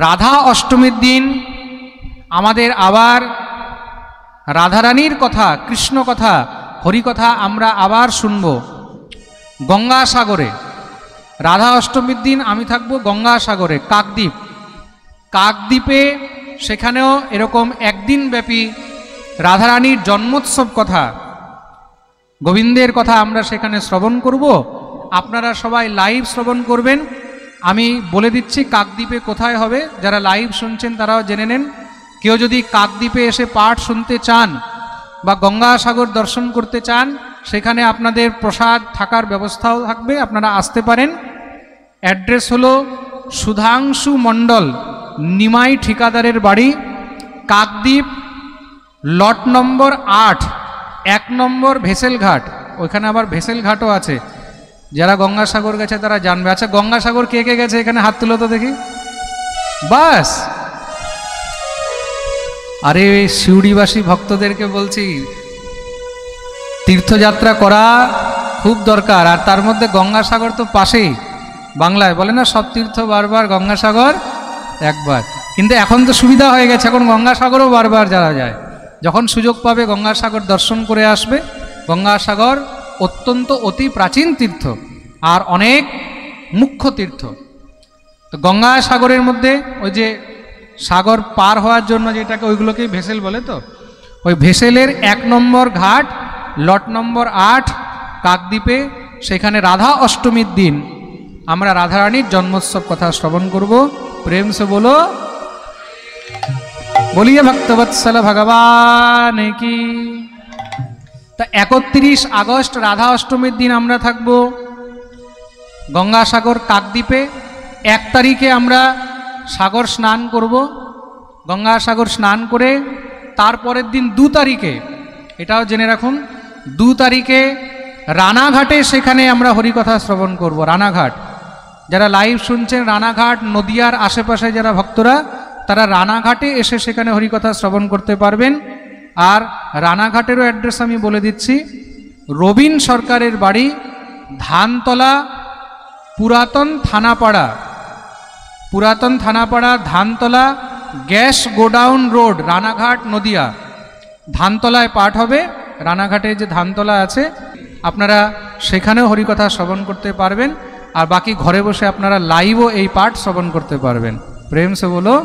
রাধা অষ্টমীর দিন আমাদের আবার রাধারানীর কথা, কৃষ্ণ কথা, হরিকথা আমরা আবার শুনব গঙ্গাসাগরে। রাধা অষ্টমীর দিন আমি থাকব গঙ্গাসাগরে, কাকদ্বীপ। কাকদ্বীপে সেখানেও এরকম একদিন ব্যাপী রাধারানীর জন্মোৎসব কথা, গোবিন্দের কথা আমরা সেখানে শ্রবণ করব। আপনারা সবাই লাইভ শ্রবণ করবেন। আমি বলে দিচ্ছি কাকদ্বীপে কোথায় হবে, যারা লাইভ শুনছেন তারাও জেনে নেন। কেউ যদি কাকদ্বীপে এসে পাঠ শুনতে চান বা গঙ্গাসাগর দর্শন করতে চান, সেখানে আপনাদের প্রসাদ থাকার ব্যবস্থাও থাকবে, আপনারা আসতে পারেন। অ্যাড্রেস হলো সুধাংশু মণ্ডল, নিমাই ঠিকাদারের বাড়ি, কাকদ্বীপ, লট নম্বর 8, 1 নম্বর ভেসেলঘাট। ওইখানে আবার ভেসেলঘাটও আছে, যারা গঙ্গাসাগর গেছে তারা জানবে। আচ্ছা, গঙ্গাসাগর কে কে গেছে এখানে হাত তুলো তো দেখি। বাস, আরে শিউড়িবাসী ভক্তদেরকে বলছি তীর্থযাত্রা করা খুব দরকার। আর তার মধ্যে গঙ্গাসাগর তো পাশেই, বাংলায় বলে না সব তীর্থ বারবার, গঙ্গাসাগর একবার। কিন্তু এখন তো সুবিধা হয়ে গেছে, এখন গঙ্গাসাগরও বারবার যারা যায়, যখন সুযোগ পাবে গঙ্গাসাগর দর্শন করে আসবে। গঙ্গাসাগর অত্যন্ত অতি প্রাচীন তীর্থ আর অনেক মুখ্য তীর্থ। তো গঙ্গাসাগরের মধ্যে ওই যে সাগর পার হওয়ার জন্য যেটাকে, ওইগুলোকেই ভেসেল বলে। তো ওই ভেসেলের 1 নম্বর ঘাট, লট নম্বর 8, কাকদ্বীপে, সেখানে রাধা অষ্টমীর দিন আমরা রাধারানীর জন্মোৎসব কথা শ্রবণ করব। প্রেম সে বলো, বলিয়ে ভক্তবৎসল ভগবান কি। তা 31 আগস্ট রাধা অষ্টমীর দিন আমরা থাকব গঙ্গাসাগর কাকদ্বীপে। 1 তারিখে আমরা সাগর স্নান করব, গঙ্গাসাগর স্নান করে তারপরের দিন 2 তারিখে, এটাও জেনে রাখুন, 2 তারিখে রানাঘাটে সেখানে আমরা হরিকথা শ্রবণ করব। রানাঘাট, যারা লাইভ শুনছেন, রানাঘাট নদিয়ার আশেপাশে যারা ভক্তরা, তারা রানাঘাটে এসে সেখানে হরিকথা শ্রবণ করতে পারবেন। আর রানাঘাটেরও অ্যাড্রেস আমি বলে দিচ্ছি, রবীন সরকারের বাড়ি, ধানতলা, পুরাতন থানাপাড়া, পুরাতন Thanapara, Dhantala, gas godown road, Ranaghat Nadia. ধানতলায় পাঠ হবে, রানাঘাটে যে ধানতলা আছে, আপনারা সেখানেও হরিকথা শ্রবণ করতে পারবেন। আর বাকি ঘরে বসে আপনারা লাইভও এই পাঠ শ্রবণ করতে পারবেন। প্রেম সে বলো।